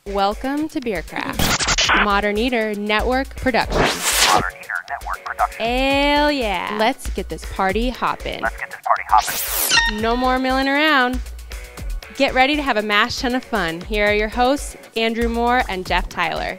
Welcome to Beercraft, Modern Eater Network Production. Hell yeah. Let's get this party hoppin'. No more milling around. Get ready to have a mash ton of fun. Here are your hosts, Andrew Moore and Jeff Tyler.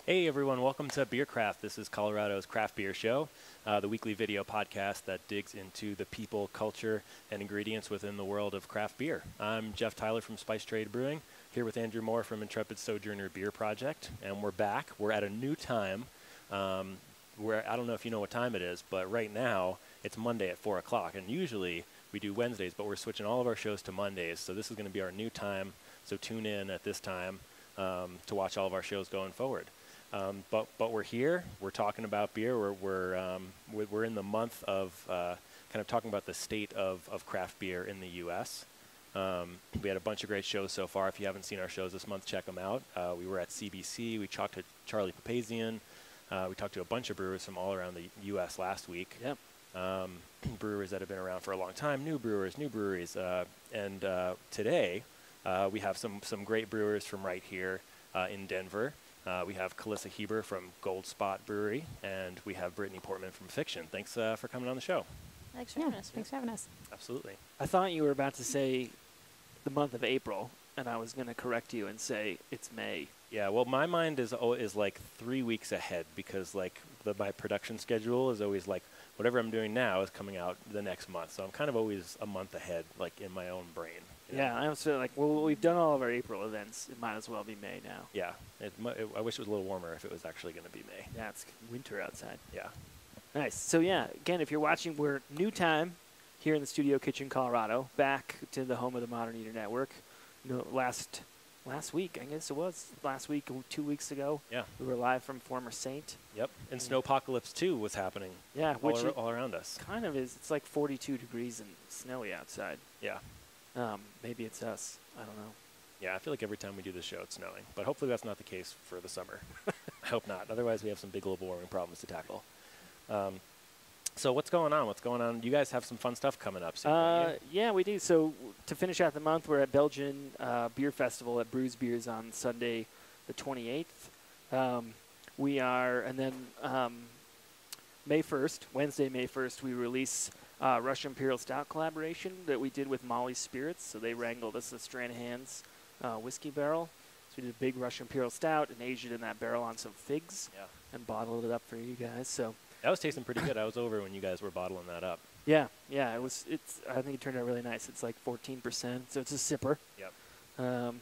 Hey everyone, welcome to Beercraft. This is Colorado's craft beer show, the weekly video podcast that digs into the people, culture, and ingredients within the world of craft beer. I'm Jeff Tyler from Spice Trade Brewing, here with Andrew Moore from Intrepid Sojourner Beer Project, and we're back. We're at a new time. Where I don't know if you know what time it is, but right now it's Monday at 4 o'clock, and usually we do Wednesdays, but we're switching all of our shows to Mondays, so this is going to be our new time, so tune in at this time to watch all of our shows going forward. But we're here. We're talking about beer. We're in the month of kind of talking about the state of craft beer in the U.S. We had a bunch of great shows so far. If you haven't seen our shows this month, check them out. We were at CBC. We talked to Charlie Papazian. We talked to a bunch of brewers from all around the U.S. last week. Yep. Brewers that have been around for a long time, new brewers, new breweries. And today we have some great brewers from right here in Denver. We have Kelissa Hieber from Goldspot Brewery, and we have Brittany Portman from Fiction. Thanks for coming on the show. Thanks for having us. Thanks for having us. Absolutely. I thought you were about to say the month of April, and I was going to correct you and say it's May. Yeah, well, my mind is like 3 weeks ahead because like my production schedule is always like whatever I'm doing now is coming out the next month. So I'm kind of always a month ahead, like in my own brain. Yeah, I was like, well, we've done all of our April events. It might as well be May now. Yeah, I wish it was a little warmer if it was actually going to be May. Yeah, it's winter outside. Yeah. Nice. So yeah, again, if you're watching, we're new time here in the Studio Kitchen, Colorado, back to the home of the Modern Eater Network. You know, last week, I guess it was last week, 2 weeks ago. Yeah. We were live from Former Saint. Yep. And Snowpocalypse 2 was happening. Yeah, which all around us. Kind of is. It's like 42 degrees and snowy outside. Yeah. Maybe it's us. I don't know. Yeah, I feel like every time we do this show, it's snowing. But hopefully that's not the case for the summer. I hope not. Otherwise, we have some big global warming problems to tackle. So what's going on? What's going on? You guys have some fun stuff coming up soon. Yeah, we do. So to finish out the month, we're at Belgian Beer Festival at Brews Beers on Sunday the 28th. We are, and then May 1st, Wednesday, May 1st, we release Russian Imperial Stout collaboration that we did with Molly's Spirits. So they wrangled us a Stranahan's whiskey barrel. So we did a big Russian Imperial Stout and aged it in that barrel on some figs and bottled it up for you guys. So that was tasting pretty good. I was over when you guys were bottling that up. Yeah, it was. I think it turned out really nice. It's like 14%, so it's a sipper. Yep.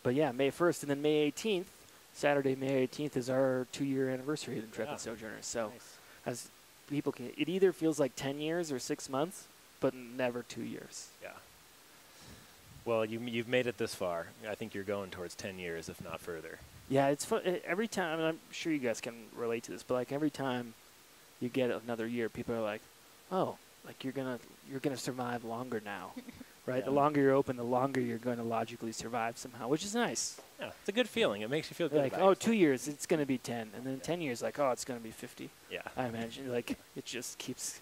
But yeah, May 1st, and then May 18th, Saturday, May 18th is our 2-year anniversary of Intrepid Sojourner. So as people can, it either feels like 10 years or 6 months, but never 2 years. Yeah. Well, you've made it this far. I think you're going towards 10 years, if not further. Yeah, it's fun. Every time, and I'm sure you guys can relate to this, but like every time you get another year, people are like, "Oh, like you're gonna survive longer now, right? Yeah. The longer you're open, the longer you're going to logically survive somehow," which is nice. Yeah, it's a good feeling. It makes you feel good. Like, oh, 2 years, it's gonna be 10, and then 10 years, like, oh, it's gonna be 50. Yeah, I imagine like it just keeps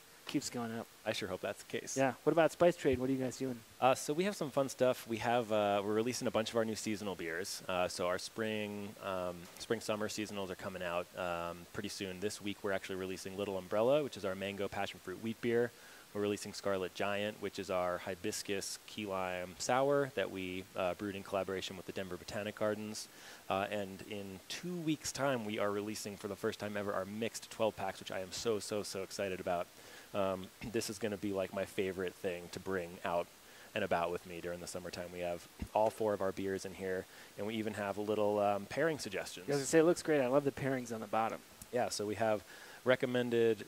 going up. I sure hope that's the case. Yeah. What about Spice Trade? What are you guys doing? So we have some fun stuff. We have we're releasing a bunch of our new seasonal beers. So our spring summer seasonals are coming out pretty soon. This week we're actually releasing Little Umbrella, which is our mango passion fruit wheat beer. We're releasing Scarlet Giant, which is our hibiscus key lime sour that we brewed in collaboration with the Denver Botanic Gardens. And in 2 weeks' time, we are releasing for the first time ever our mixed 12 packs, which I am so excited about. This is going to be like my favorite thing to bring out and about with me during the summertime. We have all 4 of our beers in here, and we even have a little pairing suggestions. I was going to say, it looks great. I love the pairings on the bottom. Yeah, so we have recommended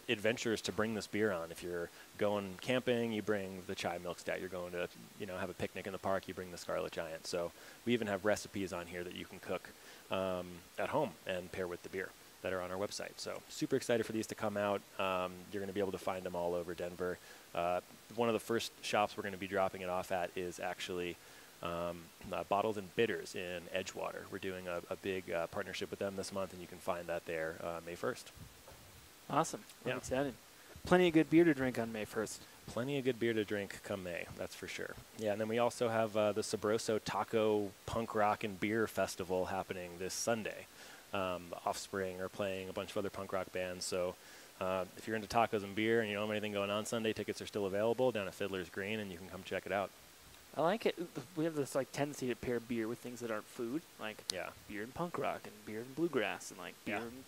adventures to bring this beer on. If you're going camping, you bring the chai milk stout. You're going to, have a picnic in the park, you bring the Scarlet Giant. So we even have recipes on here that you can cook at home and pair with the beer that are on our website. So super excited for these to come out. You're going to be able to find them all over Denver. One of the first shops we're going to be dropping it off at is actually Bottles and Bitters in Edgewater. We're doing a big partnership with them this month, and you can find that there May 1st. Awesome. I'm excited. plenty of good beer to drink on May 1st. Plenty of good beer to drink come May, that's for sure. Yeah, and then we also have the Sabroso Taco Punk Rock and Beer Festival happening this Sunday. Offspring are playing a bunch of other punk rock bands, so if you're into tacos and beer and you don't have anything going on Sunday, tickets are still available down at Fiddler's Green, and you can come check it out. I like it. We have this like tendency to pair beer with things that aren't food, like Yeah. beer and punk rock and beer and bluegrass and like beer Yeah. and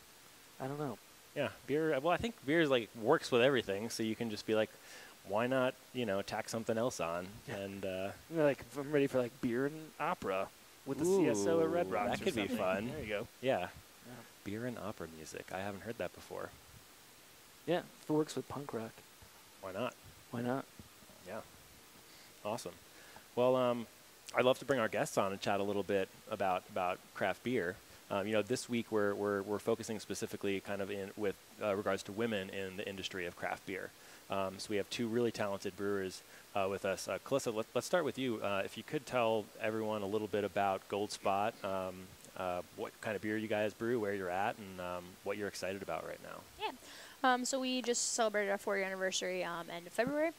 I don't know. Yeah, beer. Well, I think beer is like works with everything, so you can just be like, why not, tack something else on? Yeah. And Like I'm ready for like beer and opera with the CSO at Red Ooh, Rocks. that or could be something. fun. There you go. yeah, beer and opera music. I haven't heard that before. Yeah, if it works with punk rock, Why not? why not? Yeah, awesome. Well, I'd love to bring our guests on and chat a little bit about craft beer. This week we're focusing specifically kind of in with regards to women in the industry of craft beer. So we have two really talented brewers with us. Kelissa, let's start with you. If you could tell everyone a little bit about Goldspot, what kind of beer you guys brew, where you're at, and what you're excited about right now. Yeah. So we just celebrated our 4-year anniversary end of February.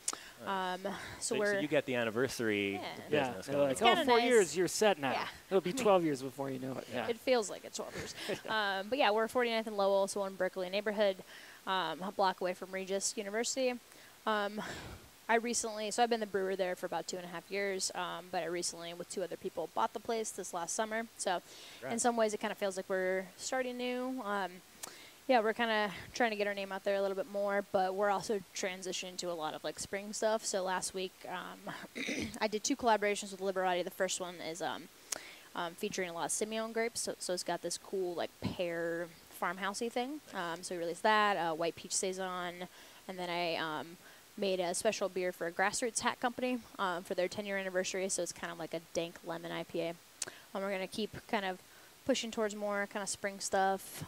So we're you get the anniversary Yeah. business they're going like, on. kinda 4 nice. years, you're set now. Yeah. It'll be 12 years before you know it. Yeah. It feels like it's 12 years. But yeah, we're 49th and Lowell, so we're in Berkeley neighborhood, a block away from Regis University. I've been the brewer there for about 2.5 years, but I recently, with 2 other people, bought the place this last summer. So in some ways, it kind of feels like we're starting new. Yeah, we're kind of trying to get our name out there a little bit more, but we're also transitioning to a lot of like spring stuff. So last week, I did 2 collaborations with Liberati. The first one is featuring a lot of Simeon grapes, so it's got this cool like pear farmhousey thing. So we released that, White Peach Saison, and then I made a special beer for a Grassroots hat company for their 10-year anniversary. So it's kind of like a dank lemon IPA. We're gonna keep kind of pushing towards more kind of spring stuff.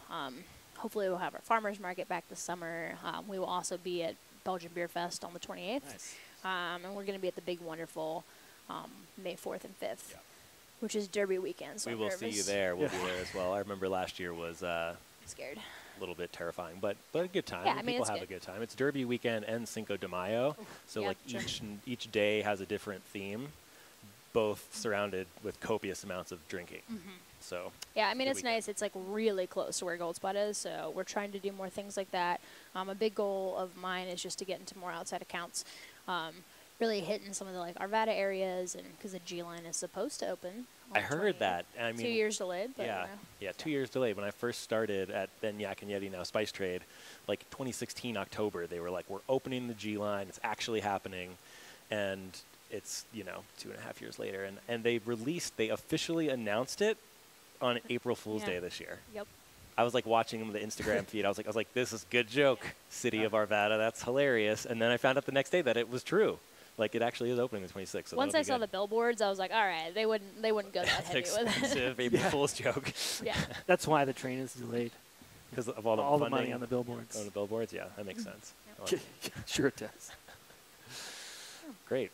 Hopefully we'll have our farmers market back this summer. We will also be at Belgian Beer Fest on the 28th. Nice. And we're going to be at the Big Wonderful May 4th and 5th, which is Derby weekend. So We I'm will nervous. see you there. We'll be there as well. I remember last year was I'm scared. a little bit terrifying, but a good time. Yeah, I mean, People it's have good. a good time. It's Derby weekend and Cinco de Mayo, so yeah, like sure. each day has a different theme, both surrounded with copious amounts of drinking. So Yeah, I mean, good it's weekend. nice. It's like really close to where Goldspot is, so we're trying to do more things like that. A big goal of mine is just to get into more outside accounts, really hitting some of the like Arvada areas, and because the G line is supposed to open. on I the heard 28th. that. I mean, 2 years delayed. But, yeah, 2 years delayed. When I first started at then Yak and Yeti, now Spice Trade, like 2016 October, they were like, we're opening the G line. It's actually happening, and it's 2.5 years later, and they officially announced it on April Fool's Yeah. Day this year. Yep. I was like watching the Instagram feed. I was like, this is a good joke. City of Arvada, that's hilarious. And then I found out the next day that it was true. Like it actually is opening the 26th. So Once I saw the billboards, I was like, all right, they wouldn't go that that's heavy with it. expensive April Fool's joke Yeah. That's why the train is delayed. because of all the All the funding money on the billboards. on the billboards. Yeah, that makes sense. I like it. Sure it does. Great,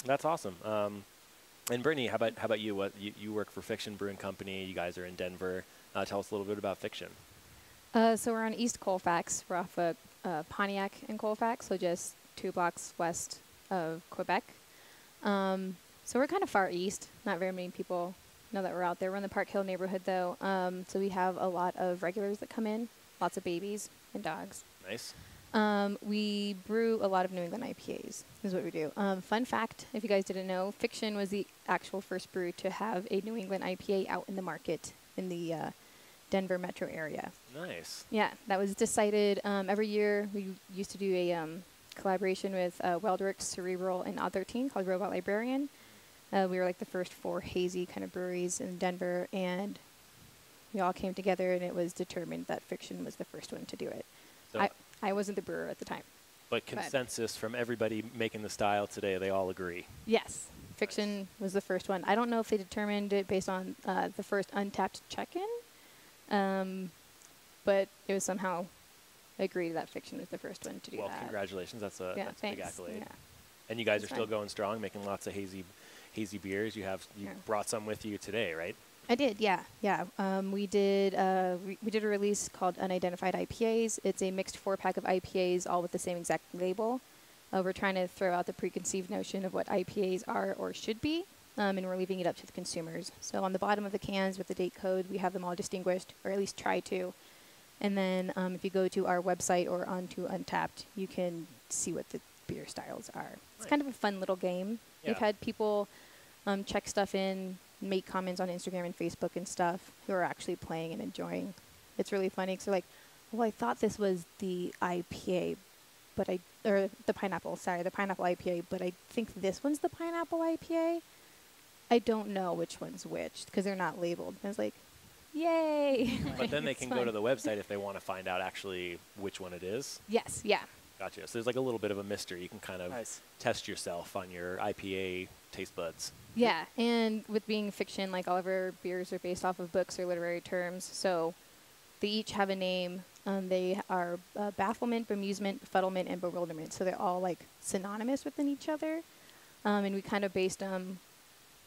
that's awesome. And Brittany, how about you? What you work for Fiction Brewing Company? You guys are in Denver. Tell us a little bit about Fiction. So we're on East Colfax. We're off of Pontiac and Colfax, so just 2 blocks west of Quebec. So we're kind of far east. Not very many people know that we're out there. We're in the Park Hill neighborhood, though. So we have a lot of regulars that come in, lots of babies and dogs. Nice. We brew a lot of New England IPAs, is what we do. Fun fact, if you guys didn't know, Fiction was the actual first brew to have a New England IPA out in the market in the Denver metro area. Nice. Yeah, that was decided every year. We used to do a collaboration with Weldrick's Cerebral and Odd 13 called Robot Librarian. We were like the first 4 hazy kind of breweries in Denver, and we all came together, and it was determined that Fiction was the first one to do it. So, I wasn't the brewer at the time. but consensus from everybody making the style today, they all agree. Yes, Fiction was the first one. I don't know if they determined it based on the first Untapped check-in, but it was somehow agreed that Fiction was the first one to do Well, that. congratulations. That's a Yeah, that's a big thanks. accolade. Yeah. And you guys are It's still fun. going strong, making lots of hazy beers. You Yeah. brought some with you today, right? I did, yeah. We did a release called Unidentified IPAs. It's a mixed 4-pack of IPAs, all with the same exact label. We're trying to throw out the preconceived notion of what IPAs are or should be, and we're leaving it up to the consumers. So on the bottom of the cans with the date code, we have them all distinguished, or at least try to. And then if you go to our website or onto Untapped, you can see what the beer styles are. It's kind of a fun little game. Yeah. We've had people check stuff in, make comments on Instagram and Facebook and stuff who are actually playing and enjoying. It's really funny because they're like, well, I thought this was the IPA, or the pineapple IPA, but I think this one's the pineapple IPA. I don't know which one's which because they're not labeled. And I was like, yay. But then they can go to the website if they want to find out actually which one it is. Yes, yeah. Gotcha. So there's like a little bit of a mystery. You can kind of test yourself on your IPA taste buds. Yeah, and with being fiction, like all of our beers are based off of books or literary terms, so they each have a name. They are bafflement, bemusement, befuddlement, and bewilderment, so they're all like synonymous within each other, and we kind of based them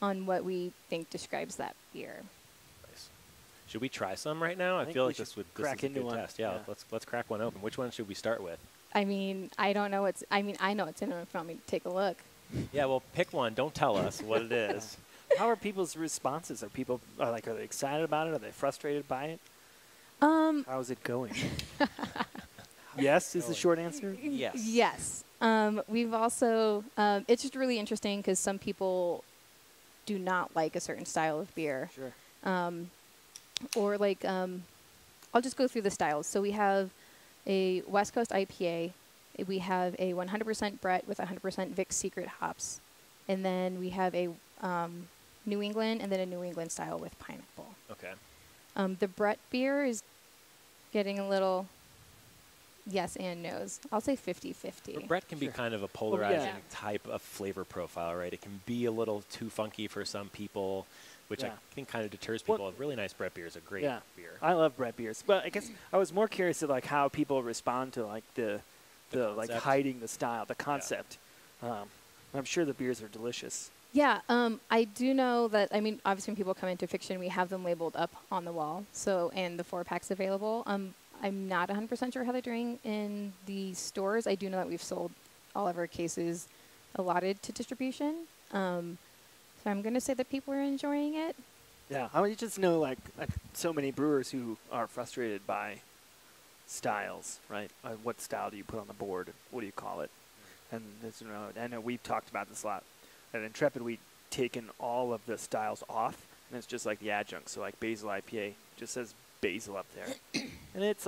on what we think describes that beer. Nice. Should we try some right now? I feel like this is a good test. Yeah, let's crack one open. Which one should we start with? I mean, I don't know I know it's in it if you want me to take a look. Yeah, well, pick one. Don't tell us what it is. How are people's responses? Are they excited about it? Are they frustrated by it? How's it going? Yes is the short answer. Yes. Yes. We've also it's just really interesting because some people do not like a certain style of beer. Sure. Or like I'll just go through the styles. So we have a West Coast IPA. We have a 100% Brett with 100% Vic's Secret hops. And then we have a New England and then a New England style with pineapple. Okay. The Brett beer is getting a little yes and no's. I'll say 50-50. Brett can be kind of a polarizing type of flavor profile, right? It can be a little too funky for some people, which I think kind of deters people. A really nice Brett beer is a great beer. I love Brett beers. But I guess I was more curious to how people respond to the hiding the style, the concept. Yeah. I'm sure the beers are delicious. Yeah, I do know that, obviously when people come into fiction, we have them labeled up on the wall, and the 4-pack's available. I'm not 100% sure how they're doing in the stores. I do know that we've sold all of our cases allotted to distribution. So I'm going to say that people are enjoying it. Yeah, I just know so many brewers who are frustrated by styles, right? What style do you put on the board? What do you call it? And I know we've talked about this a lot. At Intrepid, we've taken all of the styles off, and it's just like the adjunct. So Basil IPA just says Basil up there. And it's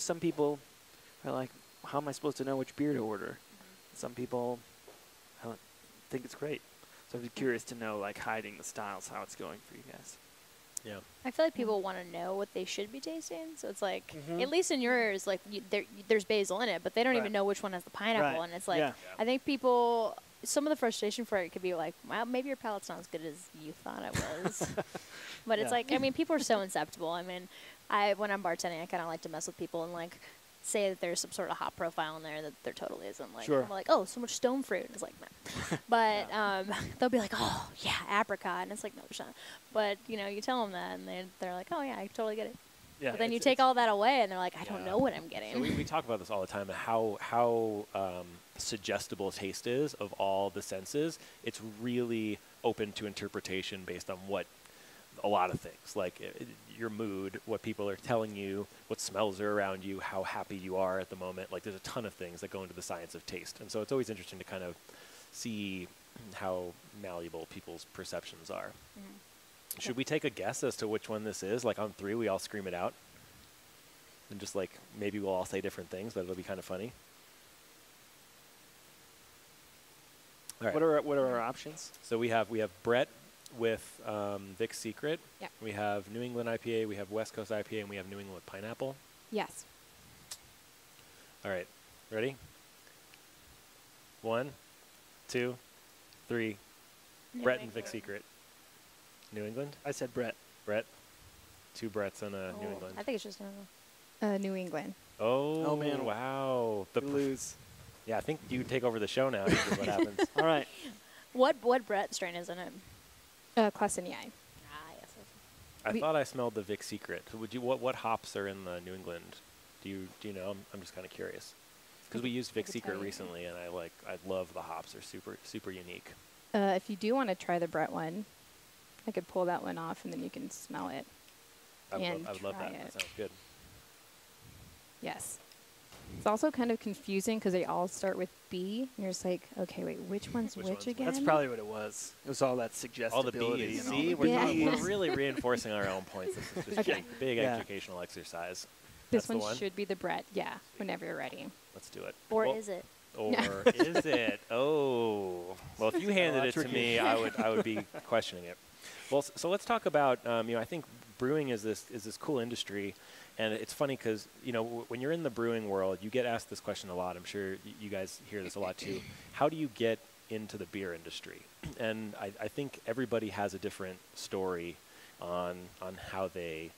some people are like, how am I supposed to know which beer to order? Some people think it's great. So I'm curious to know, hiding the styles, how it's going for you guys. Yeah. I feel like people want to know what they should be tasting. So it's at least in yours, there's basil in it, but they don't even know which one has the pineapple. Right. And it's I think people, some of the frustration for it could be wow, maybe your palate's not as good as you thought it was. But it's people are so inceptible. When I'm bartending, I kind of like to mess with people and say that there's some sort of hop profile in there that there totally isn't. Sure. I'm like, oh, so much stone fruit. And it's no. But they'll be like, oh, yeah, apricot. And it's no, there's not. But, you tell them that, and they're like, oh, yeah, I totally get it. Yeah, but then you take all that away, and they're like, I don't know what I'm getting. So we talk about this all the time, how suggestible taste is of all the senses. It's really open to interpretation based on a lot of things, your mood, what people are telling you, what smells are around you, how happy you are at the moment. There's a ton of things that go into the science of taste. And so it's always interesting to kind of see how malleable people's perceptions are. Mm-hmm. Should we take a guess as to which one this is? On 3, we all scream it out. And just maybe we'll all say different things, but it'll be kind of funny. All right. What are our options? So we have Brett with Vic's Secret. Yep. We have New England IPA, we have West Coast IPA, and we have New England with pineapple. Yes. All right. Ready? 1, 2, 3. Brett and Vic's Secret. New England? I said Brett. Brett. 2 Bretts and a New England. I think it's just New England. New England. Oh, man. Wow. You lose. Yeah, I think you take over the show now. Is what happens. All right. What Brett strain is in it? Class NEI. Ah, yes. I thought I smelled the Vic Secret. Would you? What hops are in the New England? Do you know? I'm just kind of curious because we used Vic Secret recently, and I love the hops. They're super unique. If you do want to try the Brett one, I could pull that one off, and then you can smell it. I would love that. That sounds good. Yes. It's also kind of confusing because they all start with B, and you're just like, okay, wait, which one's which again? That's probably what it was. It was all that suggestibility. All the B's. See, we're really reinforcing our own points. This is just a big educational exercise. This one should be the Brett. Yeah, whenever you're ready. Let's do it. Or is it? Or is it? Oh, well, if you handed it to me, I would be questioning it. Well, so let's talk about. I think brewing is this cool industry. And it's funny because, when you're in the brewing world, you get asked this question a lot. I'm sure you guys hear this a lot too. How do you get into the beer industry? And I think everybody has a different story on how they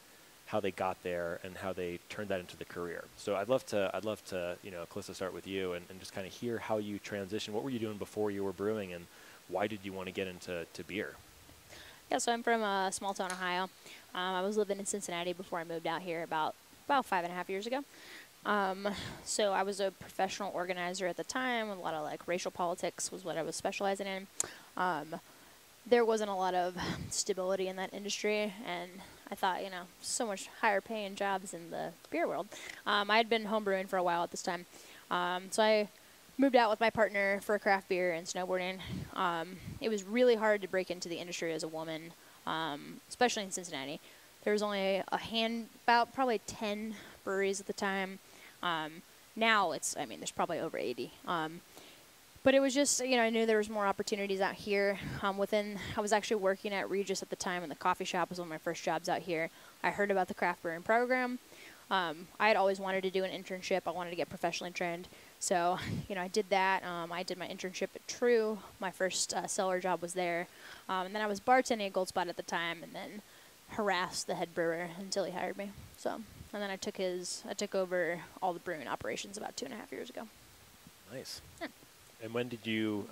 got there and how they turned that into the career. So I'd love to Kelissa, start with you and just kind of hear how you transitioned. What were you doing before you were brewing, and why did you want to get into beer? Yeah, so I'm from small town Ohio. I was living in Cincinnati before I moved out here about 5.5 years ago. So I was a professional organizer at the time. A lot of racial politics was what I was specializing in. There wasn't a lot of stability in that industry, and I thought, so much higher paying jobs in the beer world. I had been homebrewing for a while at this time. So I moved out with my partner for craft beer and snowboarding. It was really hard to break into the industry as a woman, especially in Cincinnati. There was only about probably 10 breweries at the time. Now there's probably over 80. But it was just, I knew there was more opportunities out here. I was actually working at Regis at the time, and the coffee shop was one of my first jobs out here. I heard about the craft brewing program. I had always wanted to do an internship. I wanted to get professionally trained. So, I did that. I did my internship at True. My first cellar job was there. And then I was bartending at Goldspot at the time, and then harassed the head brewer until he hired me. So, and then I took over all the brewing operations about 2.5 years ago. Nice. Yeah. And when did you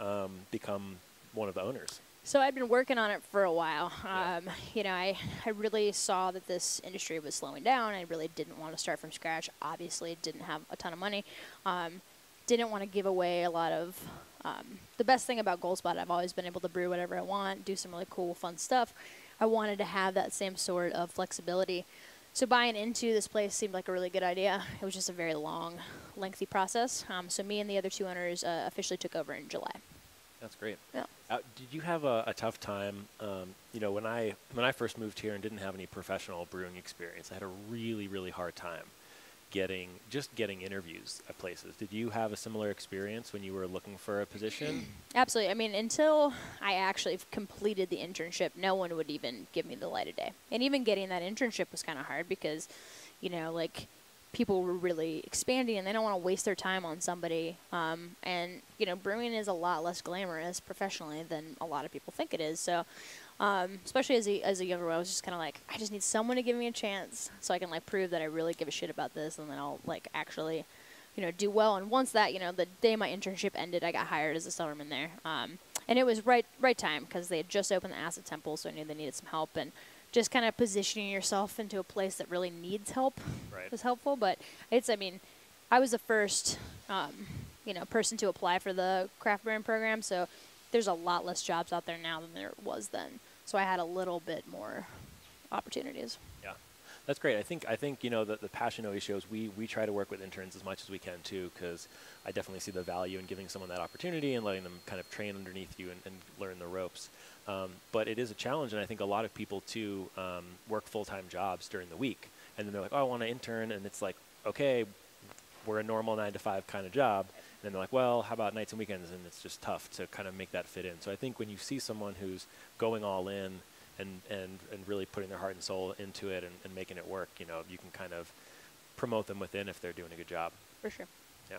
become one of the owners? So I'd been working on it for a while. I really saw that this industry was slowing down. I really didn't want to start from scratch. Obviously, didn't have a ton of money. Didn't want to give away a lot of the best thing about Goldspot. I've always been able to brew whatever I want, do some really cool, fun stuff. I wanted to have that same sort of flexibility. So buying into this place seemed like a really good idea. It was just a very long, lengthy process. So me and the other two owners officially took over in July. That's great. Yeah. Did you have a tough time? When I first moved here and didn't have any professional brewing experience, I had a really, really hard time getting interviews at places. Did you have a similar experience when you were looking for a position? Absolutely. Until I actually completed the internship, no one would even give me the light of day. And even getting that internship was kind of hard because, people were really expanding and they don't want to waste their time on somebody. And brewing is a lot less glamorous professionally than a lot of people think it is. So, especially as a younger girl, I was just kind of like, I just need someone to give me a chance so I can prove that I really give a shit about this, and then I'll actually, do well. And once that, the day my internship ended, I got hired as a cellarman there. And it was right time because they had just opened the Acid Temple, so I knew they needed some help, and just kind of positioning yourself into a place that really needs help was helpful. But I was the first, person to apply for the craft brewing program, so there's a lot less jobs out there now than there was then. So I had a little bit more opportunities. Yeah, that's great. I think the passion always shows. We try to work with interns as much as we can too, because I definitely see the value in giving someone that opportunity and letting them kind of train underneath you and learn the ropes. But it is a challenge, and I think a lot of people too work full-time jobs during the week, and then they're like, oh, I want to intern, and it's like, okay, we're a normal 9-to-5 kind of job. And then they're like, well, how about nights and weekends? And it's just tough to kind of make that fit in. So I think when you see someone who's going all in and really putting their heart and soul into it and making it work, you can kind of promote them within if they're doing a good job. For sure. Yeah.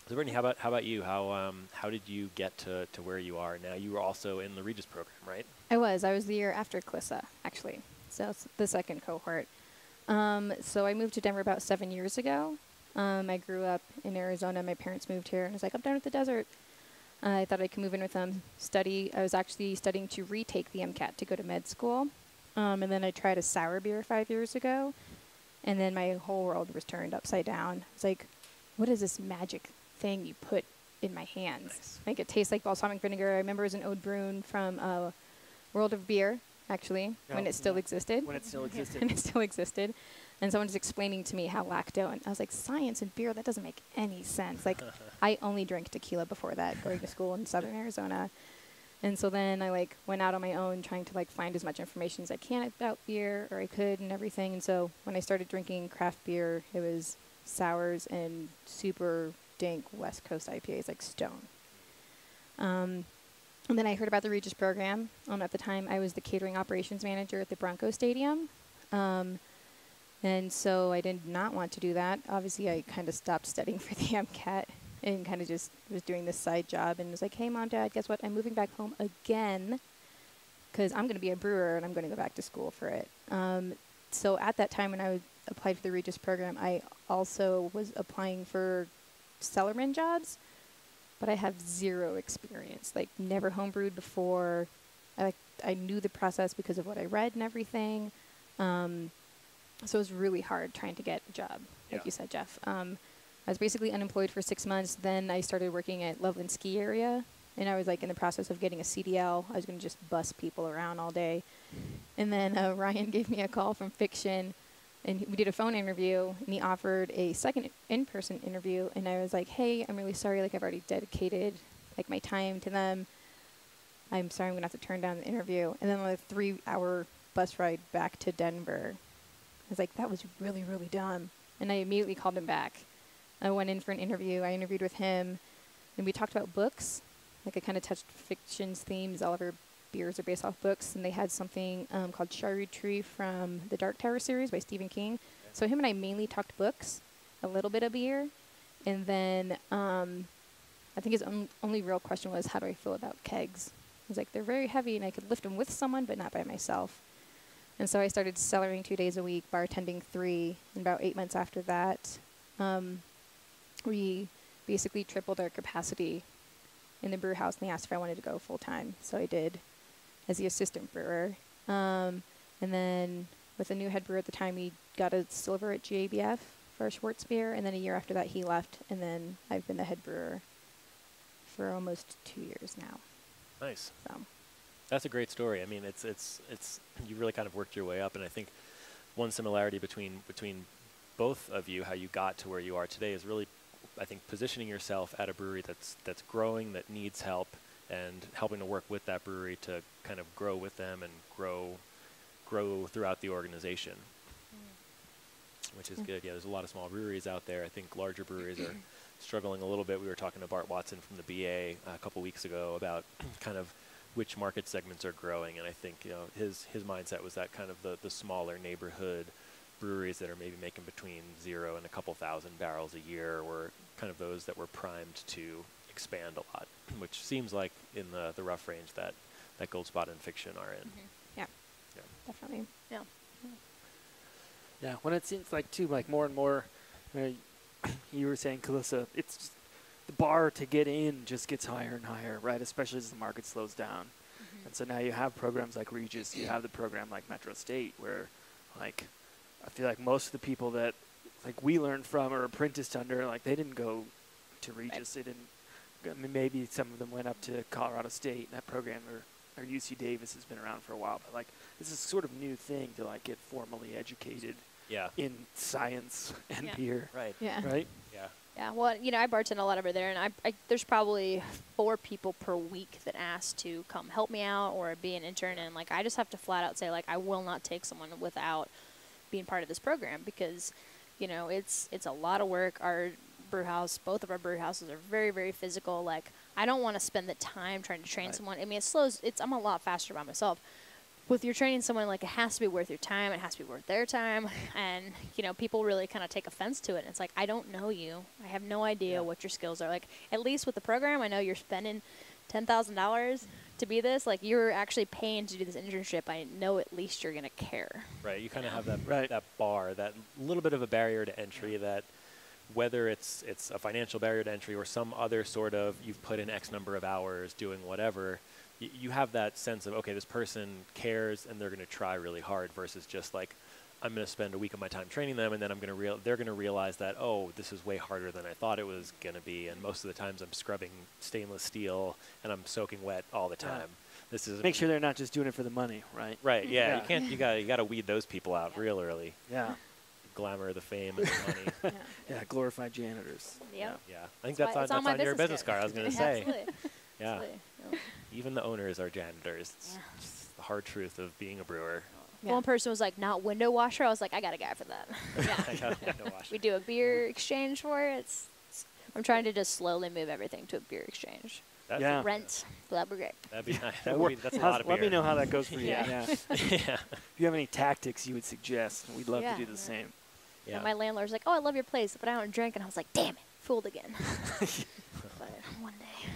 So Brittany, how about you? How did you get to where you are now? You were also in the Regis program, right? I was the year after Kelissa, actually. So it's the second cohort. So I moved to Denver about 7 years ago. I grew up in Arizona. My parents moved here, and I was like, I'm done with the desert. I thought I could move in with them, study. I was actually studying to retake the MCAT to go to med school. And then I tried a sour beer 5 years ago, and then my whole world was turned upside down. It's like, what is this magic thing you put in my hands? Nice. Like, it tastes like balsamic vinegar. I remember it was an Ode Brewing from World of Beer, actually, when it still existed. When it still existed. When it still existed. And someone was explaining to me how lacto, and I was like, science and beer, that doesn't make any sense. Like, I only drank tequila before that, going to school in southern Arizona. And so then I, like, went out on my own trying to, like, find as much information as I can about beer, or I could, and everything. And so when I started drinking craft beer, it was sours and super dank West Coast IPAs, like Stone. And then I heard about the Regis program. At the time, I was the catering operations manager at the Bronco Stadium. And so I did not want to do that. Obviously, I kind of stopped studying for the MCAT and kind of just was doing this side job and was like, hey, Mom, Dad, guess what? I'm moving back home again because I'm going to be a brewer and I'm going to go back to school for it. So at that time when I applied for the Regis program, I also was applying for cellarman jobs, but I have zero experience, like never homebrewed before. I knew the process because of what I read and everything. So it was really hard trying to get a job, like you said, Jeff. I was basically unemployed for 6 months. Then I started working at Loveland Ski Area, and I was like in the process of getting a CDL. I was going to just bus people around all day. And then Ryan gave me a call from Fiction, and we did a phone interview, and he offered a second in-person interview. And I was like, hey, I'm really sorry. Like, I've already dedicated like my time to them. I'm sorry, I'm going to have to turn down the interview. And then a 3-hour bus ride back to Denver. I was like, that was really, really dumb. And I immediately called him back. I went in for an interview. I interviewed with him, and we talked about books. Like, I kind of touched Fiction's themes. All of our beers are based off books, and they had something called Charcuterie from the Dark Tower series by Stephen King. So him and I mainly talked books, a little bit of beer, and then I think his only real question was, how do I feel about kegs? I was like, they're very heavy, and I could lift them with someone, but not by myself. And so I started cellaring 2 days a week, bartending 3, and about 8 months after that, we basically tripled our capacity in the brew house, and they asked if I wanted to go full-time. So I did as the assistant brewer. And then with a new head brewer at the time, we got a silver at GABF for our Schwartz beer, and then a year after that he left, and then I've been the head brewer for almost 2 years now. Nice. So. That's a great story. I mean, it's you really kind of worked your way up, and I think one similarity between both of you, how you got to where you are today, is really, I think, positioning yourself at a brewery that's growing, that needs help, and helping to work with that brewery to kind of grow with them and grow throughout the organization, which is good. Yeah, there's a lot of small breweries out there. I think larger breweries are struggling a little bit. We were talking to Bart Watson from the BA a couple weeks ago about kind of which market segments are growing, and I think his mindset was that kind of the smaller neighborhood breweries that are maybe making between 0 and a couple thousand barrels a year were kind of those that were primed to expand a lot, which seems like in the rough range that Goldspot and Fiction are in. Yeah, definitely. Yeah. Yeah, when it seems like, too, like more and more, you were saying, Kelissa, it's just the bar to get in just gets higher and higher, right, especially as the market slows down. And so now you have programs like Regis, you have the program like Metro State, where, like, I feel like most of the people that, like, we learned from or apprenticed under, like, they didn't go to Regis. They didn't, I mean, maybe some of them went up to Colorado State, and that program, or UC Davis has been around for a while. But, like, this is sort of new thing to, like, get formally educated in science and beer. Right. Yeah. Right? Yeah. Yeah, well, I bartend a lot over there, and I there's probably 4 people per week that ask to come help me out or be an intern, and, like, I just have to flat out say, like, I will not take someone without being part of this program because, it's a lot of work. Our brew house, both of our brew houses are very, very physical. Like, I don't want to spend the time trying to train someone. I mean, I'm a lot faster by myself. With you're training someone, like, it has to be worth your time. It has to be worth their time. And, people really kind of take offense to it. And it's like, I don't know you. I have no idea what your skills are. Like, at least with the program, I know you're spending $10,000 to be this. Like, you're actually paying to do this internship. I know at least you're going to care. Right. You kind of have that that bar, that little bit of a barrier to entry that whether it's a financial barrier to entry or some other sort of you've put in X number of hours doing whatever, you have that sense of, okay, this person cares and they're going to try really hard versus just like, I'm going to spend a week of my time training them, and then they're going to realize that, oh, this is way harder than I thought it was going to be, and most of the times I'm scrubbing stainless steel and I'm soaking wet all the time. This is make sure they're not just doing it for the money, right? Right. Yeah. You got to weed those people out real early. Yeah. Glamour, the fame, and the money. Yeah. Glorified janitors. Yep. Yeah. I think that's on your business card. I was going to say. Absolutely. Yeah. Absolutely. Yep. Even the owners are janitors. It's just the hard truth of being a brewer. Yeah. One person was like, not window washer. I was like, I got a guy for that. I got window washer. We do a beer exchange for it. I'm trying to just slowly move everything to a beer exchange. That's Rent. That'd be great. That'd be nice. That's a lot of beer. Let me know how that goes for you. Yeah. Yeah. Yeah. If you have any tactics you would suggest, we'd love to do the same. Yeah. And my landlord's like, oh, I love your place, but I don't drink. And I was like, damn it, fooled again. But one day.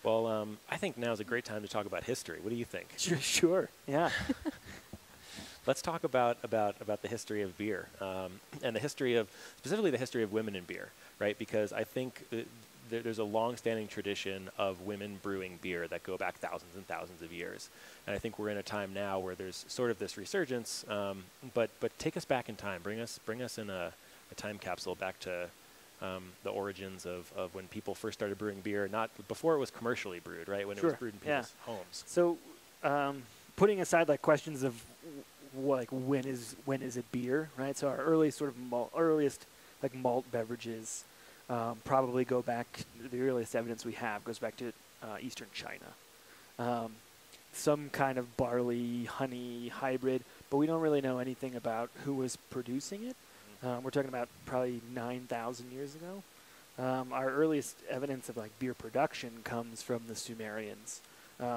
Well, I think now is a great time to talk about history. What do you think? Sure. Yeah. Let's talk about the history of beer and specifically the history of women in beer, right? Because I think there's a long-standing tradition of women brewing beer that go back thousands and thousands of years. And I think we're in a time now where there's sort of this resurgence, but take us back in time. Bring us in a time capsule back to the origins of when people first started brewing beer, not before it was commercially brewed, right? When it was brewed in people's homes. So putting aside like questions of like when is it beer, right? So our earliest sort of earliest like malt beverages probably go back. The earliest evidence we have goes back to Eastern China. Some kind of barley, honey hybrid, but we don't really know anything about who was producing it. We're talking about probably 9,000 years ago. Our earliest evidence of like beer production comes from the Sumerians.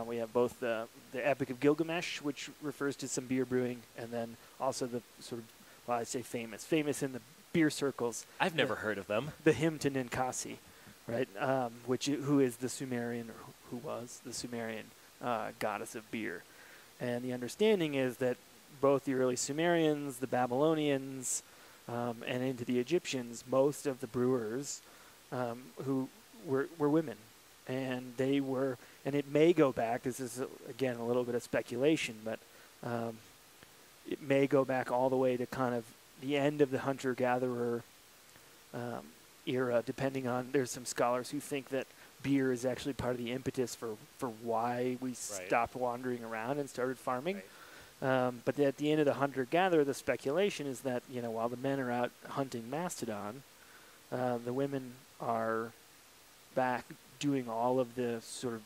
We have both the Epic of Gilgamesh, which refers to some beer brewing, and then also the sort of, well, I say famous in the beer circles. I've never heard of them. The hymn to Ninkasi, right? Who is the Sumerian, or who was the Sumerian goddess of beer. And the understanding is that both the early Sumerians, the Babylonians, and into the Egyptians, most of the brewers who were women. And they were, and it may go back, this is, again, a little bit of speculation, but it may go back all the way to kind of the end of the hunter-gatherer era, depending on, there's some scholars who think that beer is actually part of the impetus for why we stopped wandering around and started farming. Right. But at the end of the hunter-gatherer, the speculation is that, while the men are out hunting mastodon, the women are back doing all of the sort of,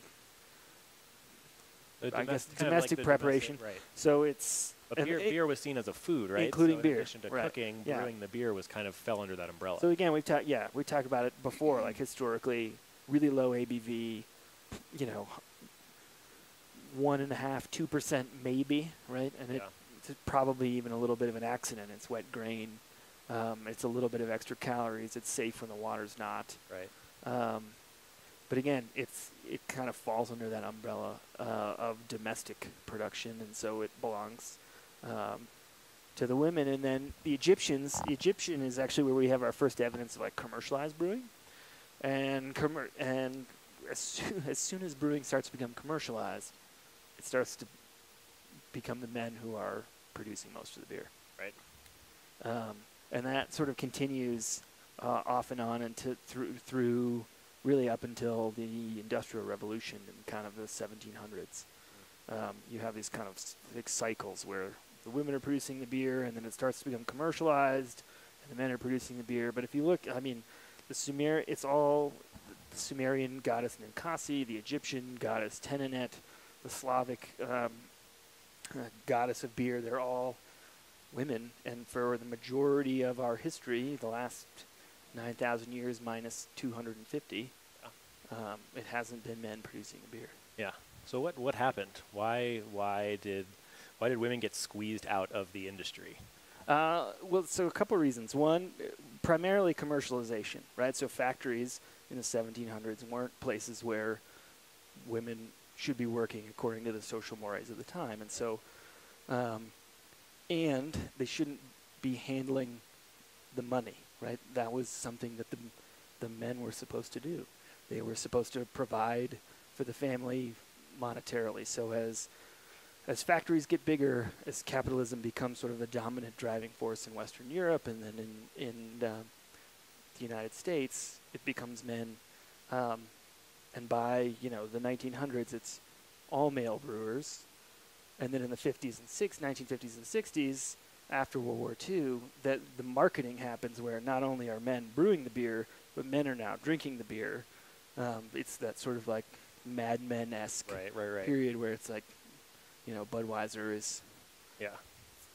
domestic preparation. Right. So it's... But beer was seen as a food, right? Including beer. In addition to cooking, brewing the beer was kind of fell under that umbrella. So again, we talked about it before, like historically, really low ABV, 1.5%, 2% maybe, right? And it's probably even a little bit of an accident. It's wet grain. It's a little bit of extra calories. It's safe when the water's not. Right. But again, it kind of falls under that umbrella of domestic production, and so it belongs to the women. And then the Egyptian is actually where we have our first evidence of like commercialized brewing, and as soon as brewing starts to become commercialized, it starts to become the men who are producing most of the beer. Right. And that sort of continues off and on through really up until the Industrial Revolution in kind of the 1700s. You have these kind of cycles where the women are producing the beer, and then it starts to become commercialized, and the men are producing the beer. But if you look, it's all the Sumerian goddess Ninkasi, the Egyptian goddess Tenenet, the Slavic goddess of beer. They're all women, and for the majority of our history, the last 9,000 years minus 250, it hasn't been men producing the beer. Yeah. So what happened? Why did women get squeezed out of the industry? So a couple of reasons. One, primarily commercialization, right? So factories in the 1700s weren't places where women should be working according to the social mores of the time, and so, and they shouldn't be handling the money, right? That was something that the men were supposed to do. They were supposed to provide for the family, monetarily. So as factories get bigger, as capitalism becomes sort of the dominant driving force in Western Europe, and then in the United States, it becomes men. And by the 1900s, it's all male brewers. And then in the 1950s and 60s, after World War II, that the marketing happens where not only are men brewing the beer, but men are now drinking the beer. It's that sort of like Mad Men-esque period where it's like, Budweiser is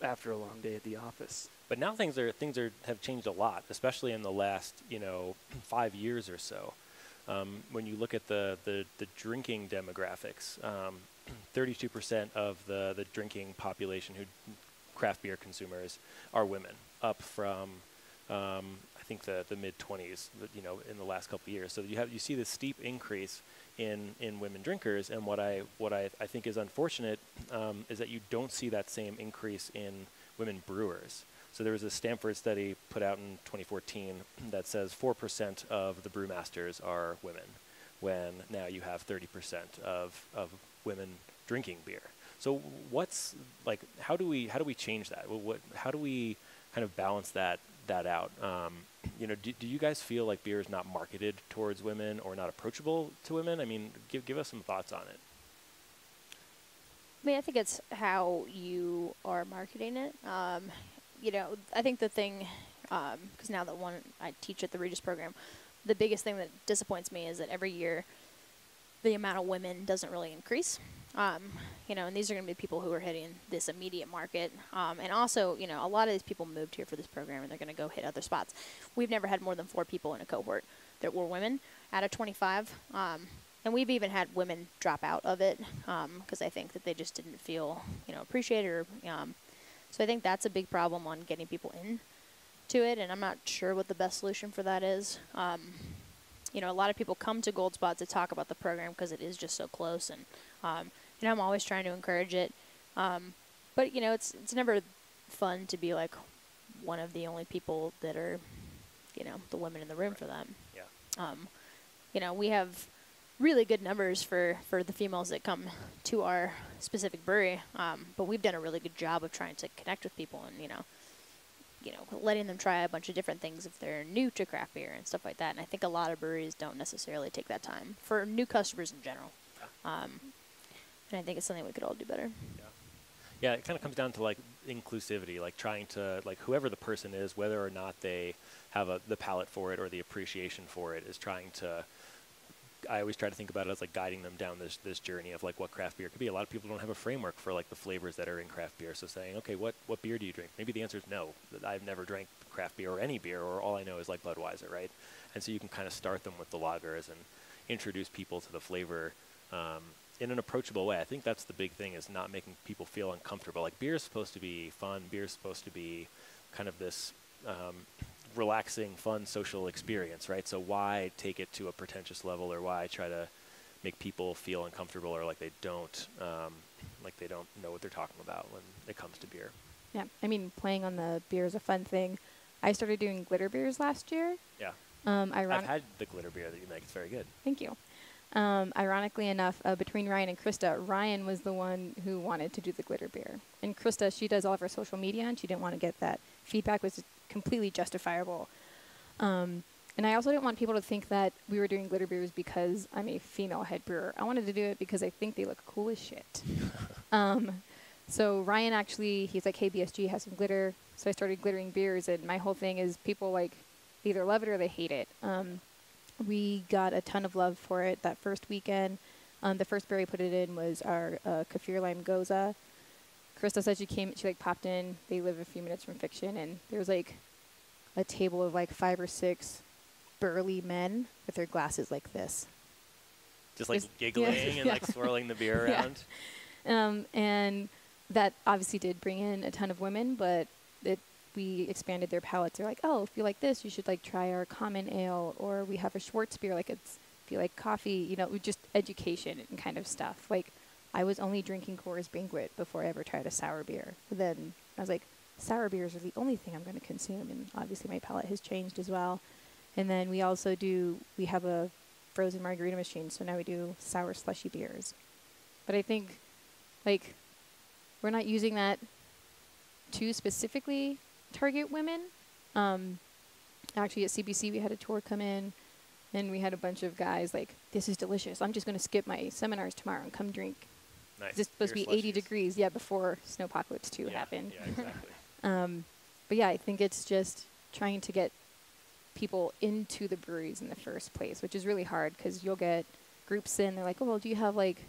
after a long day at the office. But now things have changed a lot, especially in the last 5 years or so. When you look at the drinking demographics, 32% of the drinking population who craft beer consumers are women, up from I think the mid-20s, in the last couple of years. So you see this steep increase in women drinkers, and what I think is unfortunate is that you don't see that same increase in women brewers. So there was a Stanford study put out in 2014 that says 4% of the brewmasters are women, when now you have 30% of women drinking beer. So what's like? How do we change that? How do we kind of balance that out? Do you guys feel like beer is not marketed towards women or not approachable to women? I mean, give us some thoughts on it. I mean, I think it's how you are marketing it. I think the thing, because now that I teach at the Regis program, the biggest thing that disappoints me is that every year the amount of women doesn't really increase. And these are going to be people who are hitting this immediate market. And also, a lot of these people moved here for this program, and they're going to go hit other spots. We've never had more than 4 people in a cohort that were women out of 25. And we've even had women drop out of it because I think that they just didn't feel, appreciated. Or, so I think that's a big problem on getting people in to it, and I'm not sure what the best solution for that is. A lot of people come to Goldspot to talk about the program because it is just so close, and I'm always trying to encourage it. But it's never fun to be like one of the only people that are, the women in the room for them. Yeah. We have really good numbers for the females that come to our specific brewery, but we've done a really good job of trying to connect with people and letting them try a bunch of different things if they're new to craft beer and stuff like that. And I think a lot of breweries don't necessarily take that time for new customers in general. And I think it's something we could all do better. Yeah, it kind of comes down to like inclusivity, like trying to, like whoever the person is, whether or not they have the palate for it or the appreciation for it, is trying to, I always try to think about it as like guiding them down this journey of like what craft beer could be. A lot of people don't have a framework for like the flavors that are in craft beer. So saying, okay, what beer do you drink? Maybe the answer is no. I've never drank craft beer or any beer, or all I know is like Budweiser, right? And so you can kind of start them with the lagers and introduce people to the flavor in an approachable way. I think that's the big thing, is not making people feel uncomfortable. Like beer is supposed to be fun. Beer is supposed to be kind of this relaxing, fun, social experience, right? So why take it to a pretentious level, or why try to make people feel uncomfortable or like they don't know what they're talking about when it comes to beer? Yeah, I mean, playing on the beer is a fun thing. I started doing glitter beers last year. Yeah. I've had the glitter beer that you make. It's very good. Thank you. Ironically enough, between Ryan and Krista, Ryan was the one who wanted to do the glitter beer. And Krista, she does all of her social media, and she didn't want to get that. Feedback was completely justifiable. And I also didn't want people to think that we were doing glitter beers because I'm a female head brewer. I wanted to do it because I think they look cool as shit. So Ryan actually, he's like, hey, BSG has some glitter. So I started glittering beers, and my whole thing is people like either love it or they hate it. We got a ton of love for it that first weekend. The first beer we put it in was our Kaffir Lime Goza. Krista said she like popped in. They live a few minutes from Fiction, and there was like a table of like 5 or 6 burly men with their glasses like this. Just like giggling and like swirling the beer around. And that obviously did bring in a ton of women, but we expanded their palates. They're like, oh, if you like this, you should like try our common ale, or we have a Schwartz beer. Like if you like coffee, just education and kind of stuff. Like I was only drinking Coors Banquet before I ever tried a sour beer. But then I was like, sour beers are the only thing I'm going to consume, and obviously my palate has changed as well. And then we have a frozen margarita machine, so now we do sour slushy beers. But I think, like, we're not using that to specifically target women. Actually, at CBC, we had a tour come in, and we had a bunch of guys like, this is delicious. I'm just going to skip my seminars tomorrow and come drink. Nice. It's supposed to be 80 degrees, before Snowpocalypse 2 happened. Yeah, exactly. But yeah, I think it's just trying to get people into the breweries in the first place, which is really hard because you'll get groups in, they're like, oh, well, do you have like,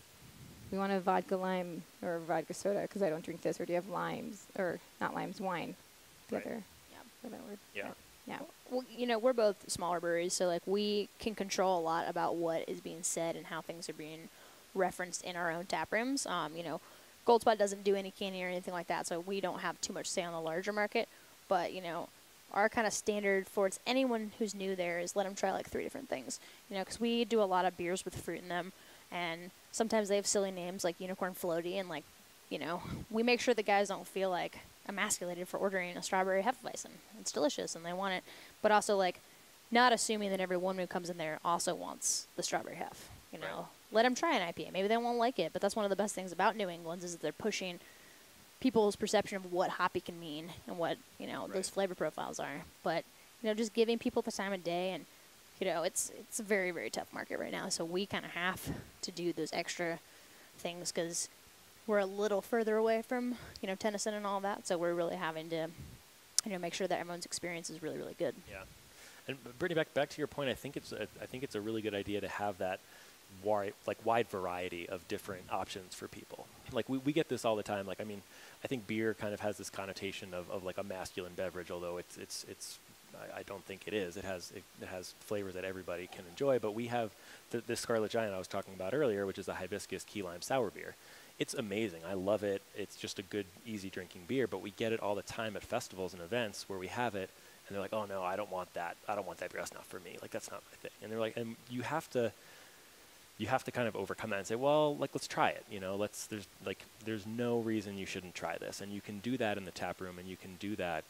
we want a vodka lime or a vodka soda because I don't drink this, or do you have limes, or not limes, wine, the other, for that word. Yeah. Yeah. Well, you know, we're both smaller breweries, so like we can control a lot about what is being said and how things are being referenced in our own tap rooms. You know, Goldspot doesn't do any canning or anything like that, so we don't have too much say on the larger market. But, you know, our kind of standard for anyone who's new there is let them try like 3 different things. You know, because we do a lot of beers with fruit in them, and sometimes they have silly names like Unicorn Floaty, and like, you know, we make sure the guys don't feel like emasculated for ordering a strawberry Hefeweizen. It's delicious and they want it, but also like not assuming that every woman who comes in there also wants the strawberry Hef. You know, Right. Let them try an IPA. Maybe they won't like it, but that's one of the best things about New England is that they're pushing people's perception of what hoppy can mean and what, you know, Right. those flavor profiles are. But, you know, just giving people the time of day, and, you know, it's a very, very tough market right now. So we kind of have to do those extra things because we're a little further away from, you know, Tennyson and all that. So we're really having to, you know, make sure that everyone's experience is really, really good. Yeah. And Brittany, back to your point, I think it's a really good idea to have that wide variety of different options for people. Like we get this all the time. Like, I mean, I think beer kind of has this connotation of like a masculine beverage, although it's I don't think it is. It has flavors that everybody can enjoy. But we have this Scarlet Giant I was talking about earlier, which is a hibiscus key lime sour beer. It's amazing. I love it. It's just a good, easy drinking beer. But we get it all the time at festivals and events where we have it, and they're like, "Oh no, I don't want that. I don't want that beer. That's not for me. Like that's not my thing." And they're like, and you have to kind of overcome that and say, well, like, let's try it. You know, there's no reason you shouldn't try this. And you can do that in the tap room, and you can do that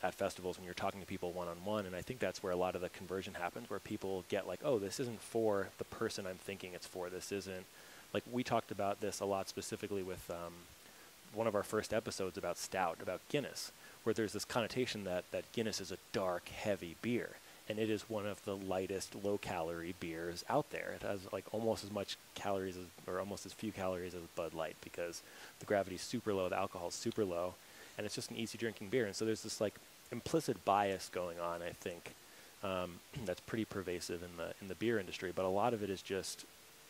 at festivals when you're talking to people one-on-one. And I think that's where a lot of the conversion happens, where people get like, oh, this isn't for the person I'm thinking it's for. This isn't, like, we talked about this a lot specifically with one of our first episodes about stout, about Guinness, where there's this connotation that Guinness is a dark, heavy beer. And it is one of the lightest, low-calorie beers out there. It has like almost as much calories or almost as few calories as Bud Light because the gravity's super low, the alcohol's super low, and it's just an easy drinking beer. And so there's this like implicit bias going on, I think, that's pretty pervasive in the beer industry. But a lot of it is just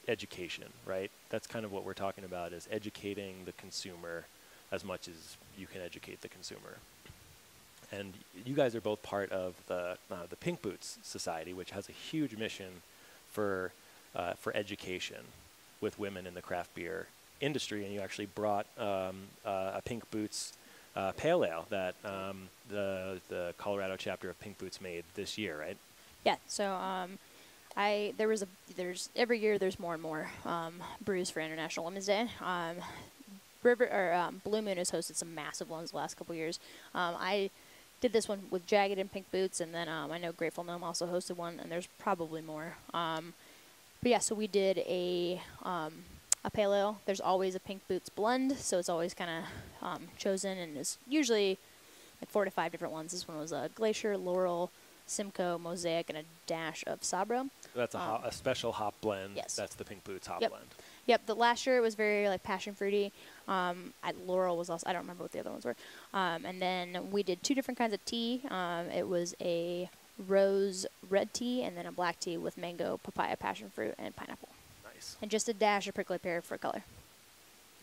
education, right? That's kind of what we're talking about, is educating the consumer as much as you can educate the consumer. And you guys are both part of the Pink Boots Society, which has a huge mission for education with women in the craft beer industry. And you actually brought a Pink Boots Pale Ale that the Colorado chapter of Pink Boots made this year, right? Yeah. So there's every year there's more and more brews for International Women's Day. Blue Moon has hosted some massive ones the last couple of years. I did this one with Jagged and Pink Boots, and then I know Grateful Gnome also hosted one, and there's probably more. But yeah, so we did a pale ale. There's always a Pink Boots blend, so it's always kind of chosen, and it's usually like 4 to 5 different ones. This one was a Glacier, Laurel, Simcoe, Mosaic, and a dash of Sabro. That's a special hop blend. Yes. That's the Pink Boots hop Yep. blend. Yep, the last year it was very like passion fruity. Laurel was also, I don't remember what the other ones were. And then we did 2 different kinds of tea. It was a rose red tea and then a black tea with mango, papaya, passion fruit, and pineapple. Nice. And just a dash of prickly pear for color.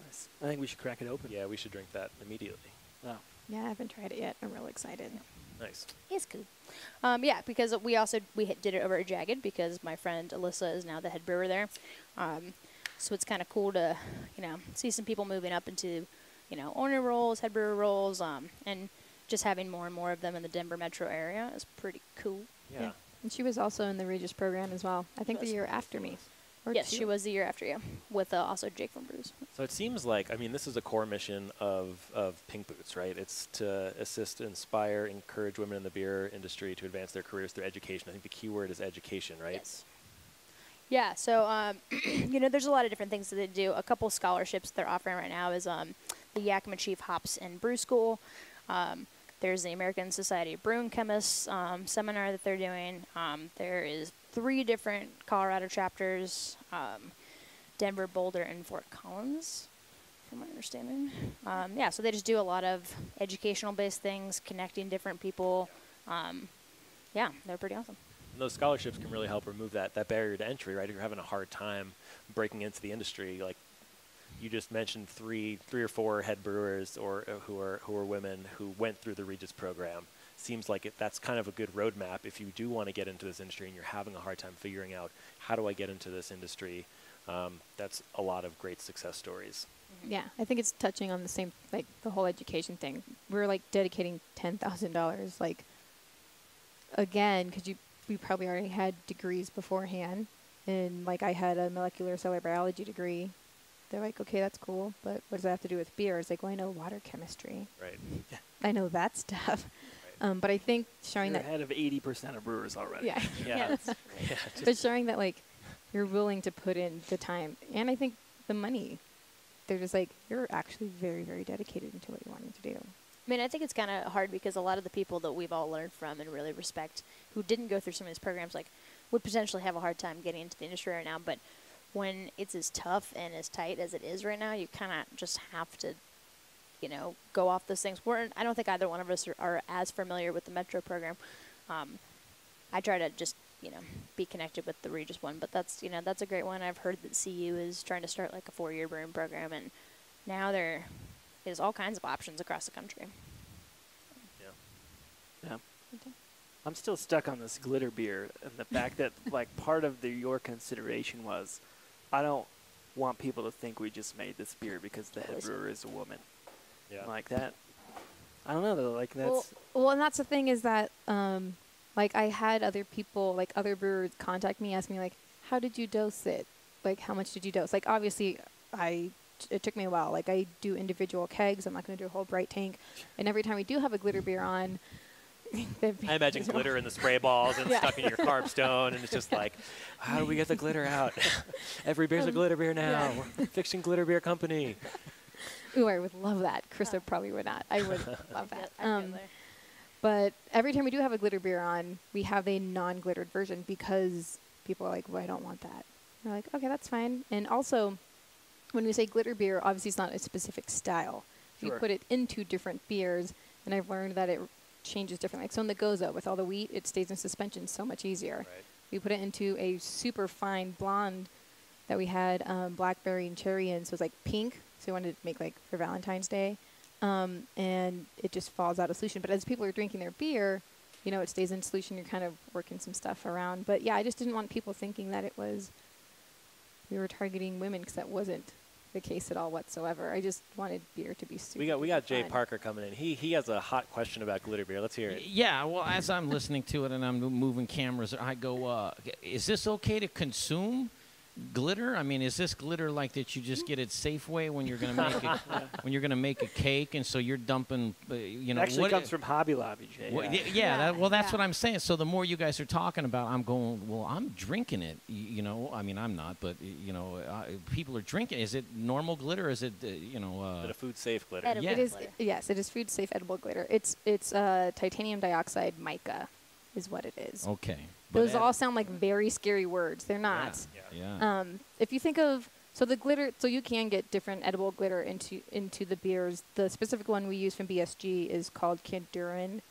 Nice. I think we should crack it open. Yeah, we should drink that immediately. Oh. Yeah, I haven't tried it yet. I'm real excited. Nice. It's cool. Yeah, because we did it over at Jagged because my friend Kelissa is now the head brewer there. So it's kind of cool to, you know, see some people moving up into, you know, owner roles, head brewer roles, and just having more and more of them in the Denver metro area is pretty cool. Yeah. And she was also in the Regis program as well. I think the year after me. Or Yes, 2. she was the year after you, with also Jake from Brews. So it seems like, I mean, this is a core mission of Pink Boots, right? It's to assist, inspire, encourage women in the beer industry to advance their careers through education. I think the key word is education, right? Yes. Yeah, so, there's a lot of different things that they do. A couple scholarships they're offering right now is the Yakima Chief Hops and Brew School. There's the American Society of Brewing Chemists seminar that they're doing. There is 3 different Colorado chapters, Denver, Boulder, and Fort Collins, from my understanding. So they just do a lot of educational-based things, connecting different people. They're pretty awesome. And those scholarships can really help remove that barrier to entry, right? If you're having a hard time breaking into the industry, like you just mentioned, three or four head brewers or who are women who went through the Regis program. Seems like that's kind of a good roadmap if you do want to get into this industry and you're having a hard time figuring out how do I get into this industry. That's a lot of great success stories. Yeah, I think it's touching on the same, like the whole education thing. We're like dedicating $10,000, like again, because we probably already had degrees beforehand, and like I had a molecular cellular biology degree. They're like, okay, that's cool, but what does that have to do with beer? It's like, well, I know water chemistry. Right. I know that stuff. Right. But I think showing You're that ahead of 80% of brewers already. Yeah. Yeah. But showing that like you're willing to put in the time, and I think the money. They're just like, you're actually very, very dedicated into what you're wanting to do. I mean, I think it's kind of hard because a lot of the people that we've all learned from and really respect who didn't go through some of these programs, like, would potentially have a hard time getting into the industry right now. But when it's as tough and as tight as it is right now, you kind of just have to, go off those things. I don't think either one of us are as familiar with the Metro program. I try to just, be connected with the Regis one, but that's a great one. I've heard that CU is trying to start like a 4-year brewing program, and now there is all kinds of options across the country. Yeah. I'm still stuck on this glitter beer and the fact that like part of your consideration was, I don't want people to think we just made this beer because the head brewer is a woman. Yeah. Like that. I don't know though. Like that's. Well, and that's the thing is that. Like, I had other people, like, other brewers contact me, ask me, like, how did you dose it? Like, how much did you dose? Like, obviously, it took me a while. Like, I do individual kegs. I'm not going to do a whole bright tank. And every time we do have a glitter beer on, I imagine glitter in the spray balls and stuck in your carb stone, and it's just like, how do we get the glitter out? Every beer's a glitter beer now. Yeah. We're fixing glitter beer company. Ooh, I would love that. Krista probably would not. I would love that. I'd go there. But every time we do have a glitter beer on, we have a non-glittered version because people are like, well, I don't want that. We're like, okay, that's fine. And also, when we say glitter beer, obviously it's not a specific style. Sure. You put it into different beers, and I've learned that it changes differently. Like, so in the Goza, with all the wheat, it stays in suspension so much easier. Right. We put it into a super fine blonde that we had blackberry and cherry in, so it was like pink. So we wanted to make like for Valentine's Day. And it just falls out of solution. But as people are drinking their beer, it stays in solution. You're kind of working some stuff around. But yeah, I just didn't want people thinking that we were targeting women, because that wasn't the case at all whatsoever. I just wanted beer to be super We got Jay fun. Parker coming in. He has a hot question about glitter beer. Let's hear it. Yeah, well, as I'm listening to it and I'm moving cameras, I go, is this okay to consume? Glitter? I mean, is this glitter like that you just get at Safeway when you're gonna make it, when you're gonna make a cake, and so you're dumping, It actually comes from Hobby Lobby, Jay. That's what I'm saying. So the more you guys are talking about, I'm going, well, I'm drinking it. I mean, I'm not, but people are drinking. Is it normal glitter? Is it Is it a food safe glitter? Edible It is, glitter. yes, it is food safe edible glitter. It's titanium dioxide mica, is what it is. Okay. Those all sound like very scary words. They're not. Yeah. If you think of the glitter, so you can get different edible glitter into the beers. The specific one we use from BSG is called Kindurin.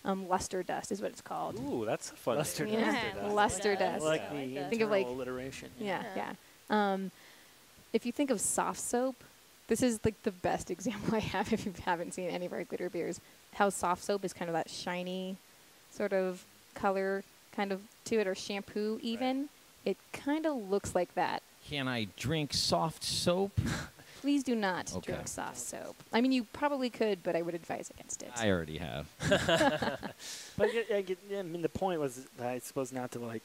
Luster dust is what it's called. Ooh, that's a fun. Luster name. dust. Yeah, luster dust. I like Yeah. the Think internal of, like- alliteration. Yeah. If you think of soft soap, this is like the best example I have if you haven't seen any of our glitter beers. How soft soap is kind of that shiny sort of color kind of to it, or shampoo even. Right. It kind of looks like that. Can I drink soft soap? Please do not Okay. drink soft soap. I mean, you probably could, but I would advise against it. I already have. But I mean, the point was, I suppose, not to like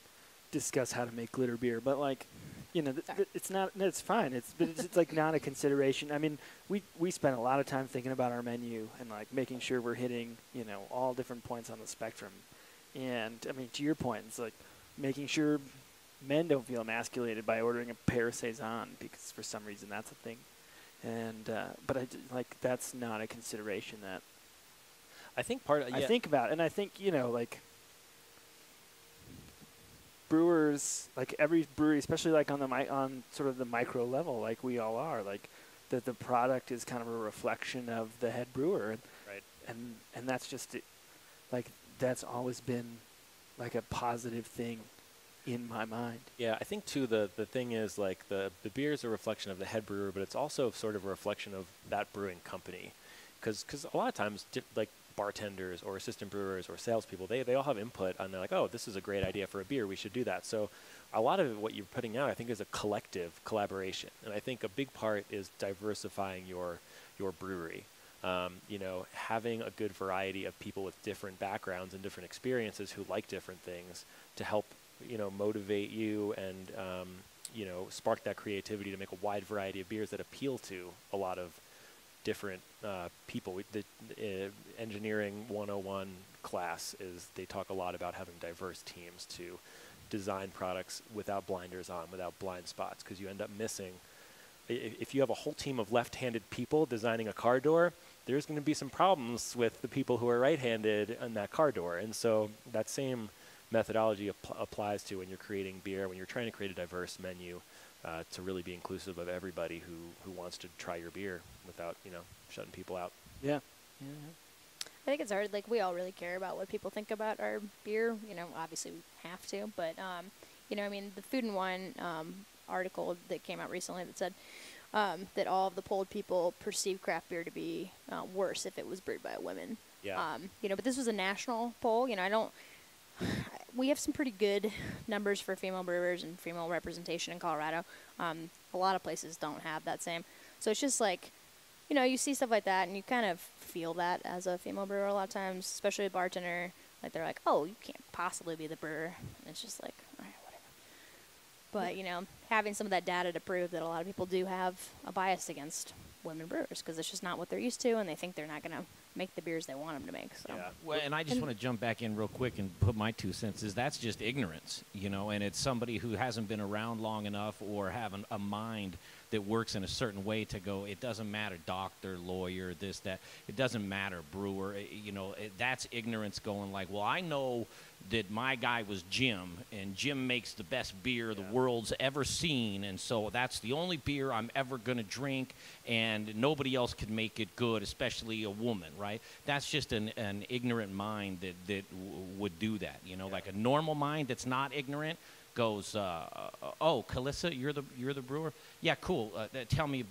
discuss how to make glitter beer, but like, it's not. No, it's fine. It's like not a consideration. I mean, we spent a lot of time thinking about our menu and like making sure we're hitting all different points on the spectrum. And I mean, to your point, it's like making sure men don't feel emasculated by ordering a pear saison because for some reason that's a thing. And but that's not a consideration that I think I think about, and I think like brewers, like every brewery, especially like on sort of the micro level, like we all are, like that the product is kind of a reflection of the head brewer, right? And that's just like that's always been like a positive thing in my mind. Yeah, I think too the thing is like the beer is a reflection of the head brewer, but it's also sort of a reflection of that brewing company, because a lot of times like bartenders or assistant brewers or salespeople, they all have input on, they're like, oh, this is a great idea for a beer, we should do that. So a lot of what you're putting out, I think, is a collective collaboration, and I think a big part is diversifying your brewery. Having a good variety of people with different backgrounds and different experiences who like different things to help motivate you and spark that creativity to make a wide variety of beers that appeal to a lot of different people. The engineering 101 class they talk a lot about having diverse teams to design products without blinders on, without blind spots, because you end up missing. If you have a whole team of left-handed people designing a car door, there's going to be some problems with the people who are right-handed on that car door. And so that same methodology applies to when you're creating beer, when you're trying to create a diverse menu to really be inclusive of everybody who wants to try your beer without, shutting people out. Yeah. I think it's hard. Like, we all really care about what people think about our beer. Obviously we have to, but, the Food and Wine article that came out recently that said that all of the polled people perceive craft beer to be worse if it was brewed by a woman. Yeah. But this was a national poll. We have some pretty good numbers for female brewers and female representation in Colorado. A lot of places don't have that same. So it's just like, you see stuff like that, and you kind of feel that as a female brewer a lot of times, especially a bartender. Like, they're like, oh, you can't possibly be the brewer. And it's just like, all right, whatever. But, having some of that data to prove that a lot of people do have a bias against women brewers because it's just not what they're used to, and they think they're not going to make the beers they want them to make. So. Yeah. Well, and I just want to jump back in real quick and put my 2 cents. That's just ignorance, and it's somebody who hasn't been around long enough or have a mind that works in a certain way to go, it doesn't matter, doctor, lawyer, this, that. It doesn't matter, brewer. That's ignorance going like, well, I know that my guy was Jim, and Jim makes the best beer the world's ever seen, and so that's the only beer I'm ever going to drink, and nobody else could make it good, especially a woman, right? That's just an ignorant mind that would do that, like a normal mind that's not ignorant goes, oh, Kelissa, you're the brewer? Yeah, cool. Tell me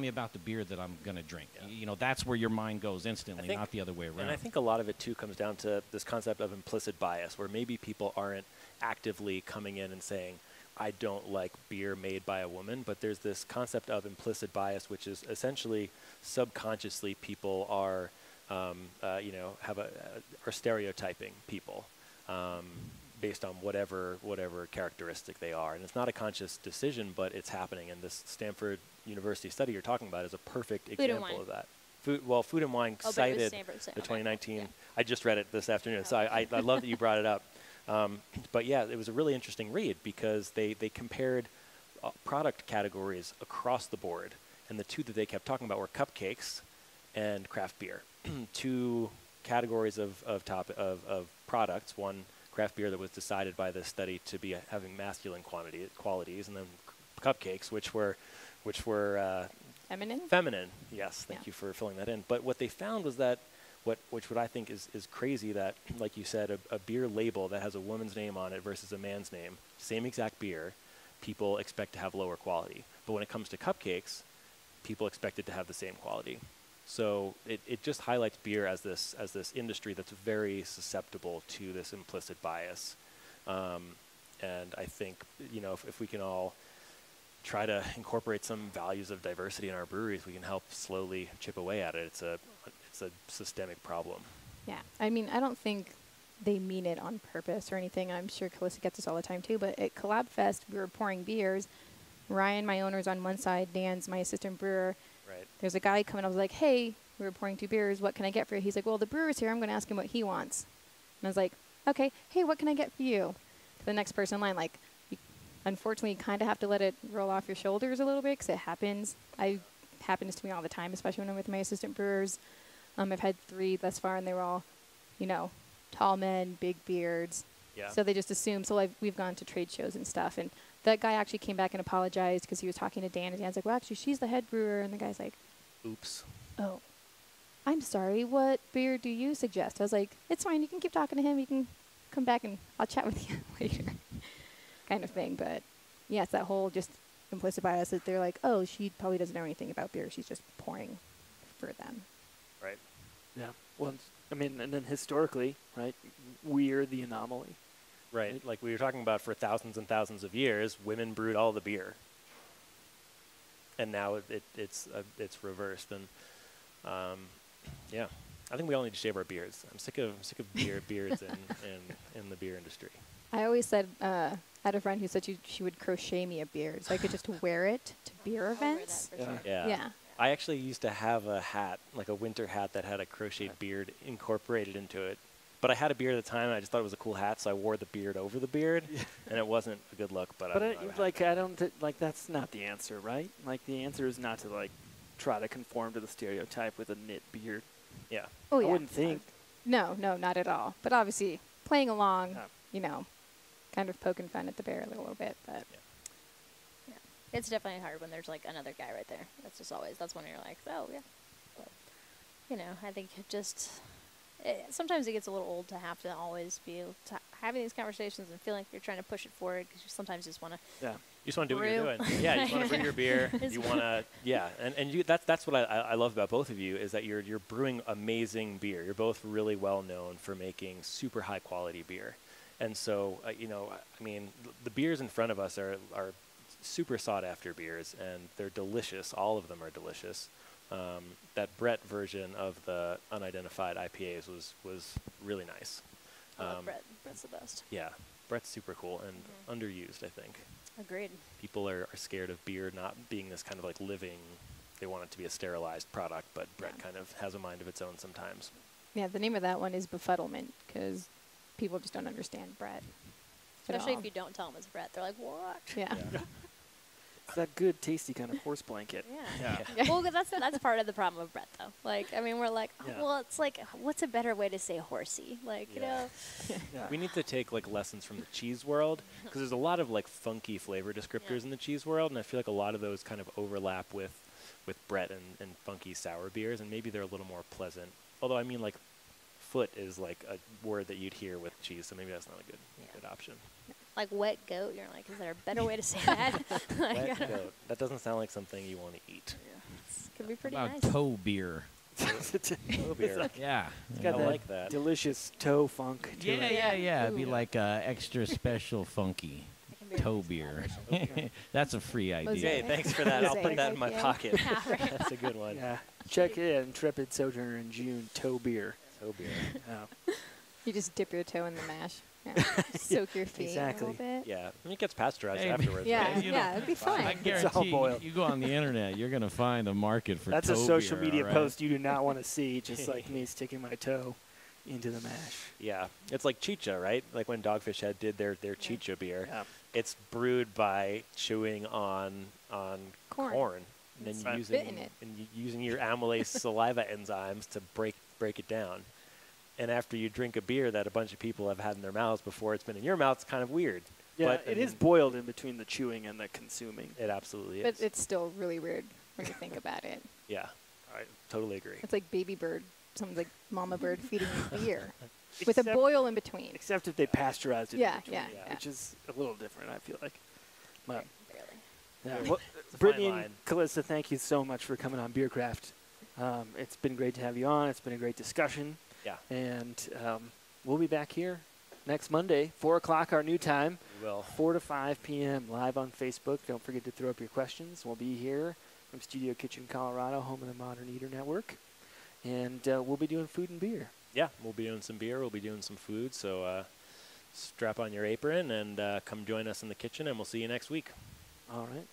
about the beer that I'm going to drink. Yeah. That's where your mind goes instantly, not the other way around. And I think a lot of it, too, comes down to this concept of implicit bias, where maybe people aren't actively coming in and saying, I don't like beer made by a woman, but there's this concept of implicit bias, which is essentially subconsciously people are, are stereotyping people. Based on whatever characteristic they are. And it's not a conscious decision, but it's happening. And this Stanford University study you're talking about is a perfect example of that. Food and Wine cited the 2019. Okay. I just read it this afternoon, so I love that you brought it up. But yeah, it was a really interesting read because they compared product categories across the board. And the two that they kept talking about were cupcakes and craft beer. Two categories of products. One, craft beer that was decided by this study to be having masculine qualities, and then cupcakes, which were feminine. Yes, thank you for filling that in. But what they found was that what I think is crazy, that, like you said, a beer label that has a woman's name on it versus a man's name, same exact beer, people expect to have lower quality. But when it comes to cupcakes, people expect it to have the same quality. So it just highlights beer as this industry that's very susceptible to this implicit bias. And I think, if we can all try to incorporate some values of diversity in our breweries, we can help slowly chip away at it. It's a systemic problem. Yeah. I mean, I don't think they mean it on purpose or anything. I'm sure Kelissa gets this all the time too, but at Collab Fest, we were pouring beers. Ryan, my owner's on one side, Dan's my assistant brewer. Right. There's a guy coming. I was like, hey, we were pouring 2 beers. What can I get for you? He's like, well, the brewer's here. I'm going to ask him what he wants. And I was like, okay, hey, what can I get for you? To the next person in line, like, unfortunately, you kind of have to let it roll off your shoulders a little bit because it happens. It happens to me all the time, especially when I'm with my assistant brewers. I've had 3 thus far, and they were all, tall men, big beards. Yeah. So they just assume. So we've gone to trade shows and stuff, and that guy actually came back and apologized because he was talking to Dan, and Dan's like, well, actually, she's the head brewer. And the guy's like, Oops. oh, I'm sorry. What beer do you suggest? I was like, it's fine. You can keep talking to him. You can come back, and I'll chat with you later kind of thing. But, yeah, it's that whole just implicit bias that they're like, oh, she probably doesn't know anything about beer. She's just pouring for them. Right. Yeah. Well, I mean, and then historically, right, we're the anomaly. Right. Like we were talking about, for thousands and thousands of years, women brewed all the beer. And now it's reversed. And, yeah, I think we all need to shave our beards. I'm sick of beards in the beer industry. I always said, I had a friend who said she would crochet me a beard so I could just wear it to beer events. Yeah. I actually used to have a hat, like a winter hat that had a crocheted beard incorporated into it. But I had a beard at the time, and I just thought it was a cool hat, so I wore the beard over the beard, and it wasn't a good look. But that's not the answer, right? Like, the answer is not to, like, try to conform to the stereotype with a knit beard. Yeah. Oh, yeah. I wouldn't think. No, not at all. But obviously, playing along, kind of poking fun at the bear a little bit. But Yeah. It's definitely hard when there's, like, another guy right there. That's when you're like, oh, yeah. But, I think sometimes it gets a little old to have to always be having these conversations and feeling like you're trying to push it forward because you sometimes just want to. Yeah. You just want to do brew. what you're doing. Yeah, you just want to brew your beer. You want to, and that's what I love about both of you is that you're brewing amazing beer. You're both really well known for making super high quality beer, and so the beers in front of us are super sought after beers, and they're delicious. All of them are delicious. That Brett version of the unidentified IPAs was really nice. I love Brett. Brett's the best. Yeah, Brett's super cool and underused, I think. Agreed. People are scared of beer not being this kind of like living, they want it to be a sterilized product, but Brett kind of has a mind of its own sometimes. yeah, the name of that one is befuddlement because people just don't understand Brett. Especially if you don't tell them it's Brett. They're like, what? Yeah. It's that good, tasty kind of horse blanket. Yeah. Well, that's part of the problem with Brett, though. Like, I mean, we're like, well, it's like, what's a better way to say horsey? Like, We need to take like lessons from the cheese world because there's a lot of like funky flavor descriptors in the cheese world, and I feel like a lot of those kind of overlap with Brett and funky sour beers, and maybe they're a little more pleasant. Although I mean, like, foot is like a word that you'd hear with cheese, so maybe that's not a good option. like wet goat. You're like, is there a better way to say that? Wet goat. That doesn't sound like something you want to eat. It could be pretty About nice. toe beer. Toe beer. Yeah. It's got I that like that. delicious toe funk to it. Yeah. It'd be like extra special funky toe beer. That's a free idea. Okay, thanks for that. I'll put that in my Yeah. pocket. That's a good one. Yeah. Check it, Intrepid Sojourner in June, toe beer. Toe beer. You just dip your toe in the mash. Yeah. Soak your feet exactly. a little bit. Yeah, and it gets pasteurized Hey, afterwards. Yeah, right? it'd be I fine. guarantee boiled. you go on the internet, you're going to find a market for That's toe a social beer, media all right? post you do not want to see, just like me sticking my toe into the mash. Yeah, it's like chicha, right? Like when Dogfish Head did their chicha beer. Yeah. It's brewed by chewing on corn and It's then spitting it. using your amylase saliva enzymes to break it down. And after you drink a beer that a bunch of people have had in their mouths before it's been in your mouth, it's kind of weird. Yeah, But, it is boiled in between the chewing and the consuming. It absolutely But is. it's still really weird when you think about it. Yeah, I totally agree. It's like baby bird, something like mama bird feeding you beer with a Except- boil in between. Except if they pasteurized it. in Yeah, between, yeah. Which is a little different, I feel like. But, Barely. yeah. It's Well, a Brittany fine and Kelissa, thank you so much for coming on Beercraft. It's been great to have you on. It's been a great discussion. Yeah. And we'll be back here next Monday, 4 o'clock our new time, We will. 4 to 5 p.m. live on Facebook. Don't forget to throw up your questions. We'll be here from Studio Kitchen, Colorado, home of the Modern Eater Network. And we'll be doing food and beer. Yeah, we'll be doing some beer. We'll be doing some food. So strap on your apron and come join us in the kitchen, and we'll see you next week. All right.